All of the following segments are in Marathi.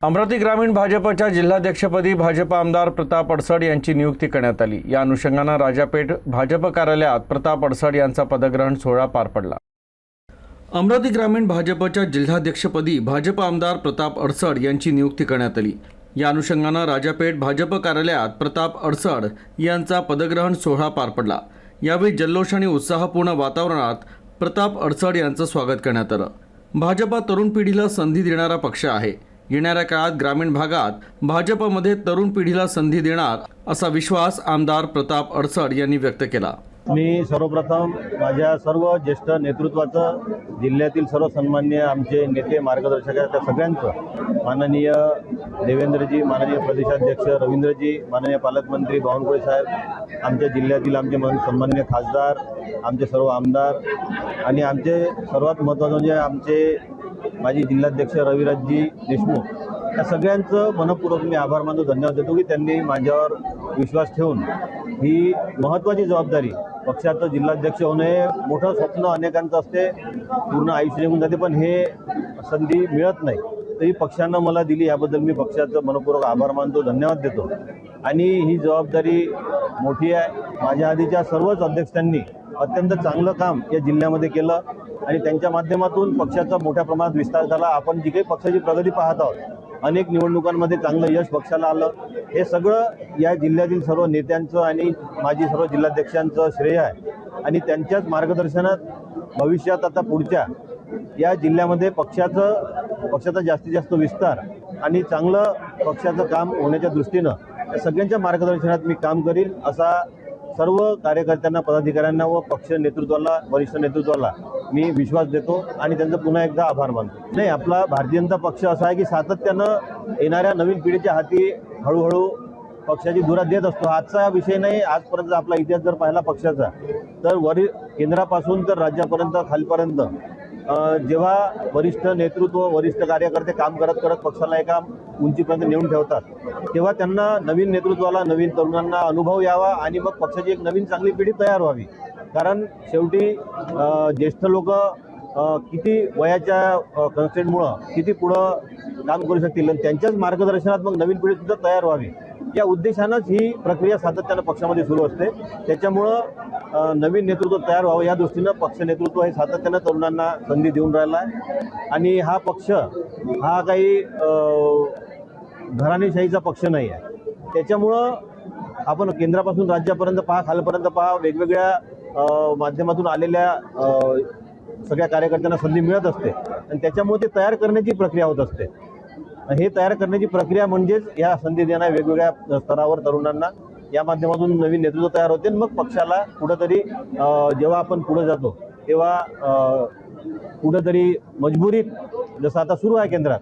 अमरावती ग्रामीण भाजपच्या जिल्हाध्यक्षपदी भाजप आमदार प्रताप अडसड यांची नियुक्ती करण्यात आली। या अनुषंगाने राजापेठ भाजप कार्यालयात प्रताप अडसड यांचा पदग्रहण सोहळा पार पडला। अमरावती ग्रामीण भाजपच्या जिल्हाध्यक्षपदी भाजप आमदार प्रताप अडसड यांची नियुक्ती करण्यात आली। या अनुषंगाने राजापेठ भाजप कार्यालयात प्रताप अडसड यांचा पदग्रहण सोहळा पार पडला। यावेळी जल्लोष आणि उत्साहपूर्ण वातावरणात प्रताप अडसड यांचं स्वागत करण्यात आलं। भाजप तरुण पिढीला संधी देणारा पक्ष आहे। येणाऱ्या काळात ग्रामीण भागात भाजपमध्ये तरुण पिढीला संधी देणार असा विश्वास आमदार प्रताप अडसड यांनी व्यक्त केला। मी सर्वप्रथम माझ्या सर्व ज्येष्ठ नेतृत्वाचं, जिल्ह्यातील सर्व सन्माननीय आमचे नेते मार्गदर्शक त्या सगळ्यांचं, माननीय देवेंद्रजी, माननीय प्रदेशाध्यक्ष रवींद्रजी, माननीय पालकमंत्री बावनकुळे साहेब, आमच्या जिल्ह्यातील आमचे सन्माननीय खासदार, आमचे सर्व आमदार आणि आमचे सर्वात महत्त्वाचे म्हणजे आमचे माजी जिल्हाध्यक्ष रविराजजी देशमुख, या सगळ्यांचं मनपूर्वक मी आभार मानतो, धन्यवाद देतो की त्यांनी माझ्यावर विश्वास ठेवून ही महत्त्वाची जबाबदारी, पक्षाचं जिल्हाध्यक्ष होणे मोठं स्वप्न अनेकांचं असते, पूर्ण आयुष्य निघून जाते, पण हे संधी मिळत नाही, तर ही पक्षानं मला दिली, याबद्दल मी पक्षाचं मनपूर्वक आभार मानतो, धन्यवाद देतो। आणि ही जबाबदारी मोठी आहे। माझ्या आधीच्या सर्वच अध्यक्षांनी अत्यंत चांगलं काम या जिल्ह्यामध्ये केलं आणि त्यांच्या माध्यमातून पक्षाचा मोठ्या प्रमाणात विस्तार झाला। आपण जी काही पक्षाची प्रगती पाहत आहोत, अनेक निवडणुकांमध्ये चांगलं यश पक्षाला आलं, हे सगळं या जिल्ह्यातील सर्व नेत्यांचं आणि माजी सर्व जिल्हाध्यक्षांचं श्रेय आहे। आणि त्यांच्याच मार्गदर्शनात भविष्यात आता पुढच्या या जिल्ह्यामध्ये पक्षाचा जास्तीत जास्त विस्तार आणि चांगलं पक्षाचं काम होण्याच्या दृष्टीनं या सगळ्यांच्या मार्गदर्शनात मी काम करील, असा सर्व कार्यकर्त्यांना, पदाधिकाऱ्यांना व पक्ष नेतृत्वाला, वरिष्ठ नेतृत्वाला मी विश्वास देतो आणि त्यांचं पुन्हा एकदा आभार मानतो। नाही, आपला भारतीय जनता पक्ष असा आहे की सातत्यानं येणाऱ्या नवीन पिढीच्या हाती हळूहळू पक्षाची धुरा देत असतो। आजचा विषय नाही, आजपर्यंत आपला इतिहास जर पाहिला पक्षाचा, तर केंद्रापासून तर राज्यापर्यंत, खालपर्यंत जेव्हा वरिष्ठ नेतृत्व, वरिष्ठ कार्यकर्ते काम करत करत पक्षाला एका उंचीपर्यंत नेऊन ठेवतात, तेव्हा त्यांना नवीन नेतृत्वाला, नवीन तरुणांना अनुभव यावा आणि मग पक्षाची एक नवीन चांगली पिढी तयार व्हावी। कारण शेवटी ज्येष्ठ लोक किती वयाच्या कन्स्टेंटमुळं किती पुढं काम करू शकतील आणि त्यांच्याच मार्गदर्शनात मग नवीन पिढी सुद्धा तयार व्हावी, या उद्देशानंच ही प्रक्रिया सातत्यानं पक्षामध्ये सुरू असते। त्याच्यामुळं नवीन नेतृत्व तयार व्हावं या दृष्टीनं पक्ष नेतृत्व हे सातत्यानं तरुणांना संधी देऊन राहिला आहे। आणि हा पक्ष हा काही घराणेशाहीचा पक्ष नाही आहे। त्याच्यामुळं आपण केंद्रापासून राज्यापर्यंत पहा, खालपर्यंत पहा, वेगवेगळ्या माध्यमातून आलेल्या सगळ्या कार्यकर्त्यांना संधी मिळत असते आणि त्याच्यामुळे ते तयार करण्याची प्रक्रिया होत असते। हे तयार करण्याची प्रक्रिया म्हणजेच या संधी देणाऱ्या वेगवेगळ्या स्तरावर तरुणांना, या माध्यमातून नवीन नेतृत्व तयार होते। मग पक्षाला कुठंतरी जेव्हा आपण पुढे जातो तेव्हा कुठंतरी मजबुरीत, जसं आता सुरू आहे केंद्रात,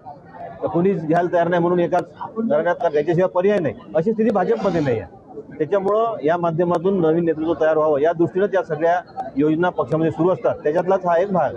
तर कोणीच घ्यायला तयार नाही म्हणून एकाच धरण्यात, त्याच्याशिवाय पर्याय नाही, अशी स्थिती भाजपमध्ये नाही आहे। त्याच्यामुळं या माध्यमातून नवीन नेतृत्व तयार व्हावं या दृष्टीनं त्या सगळ्या योजना पक्षामध्ये सुरू असतात, त्याच्यातलाच हा एक भाग।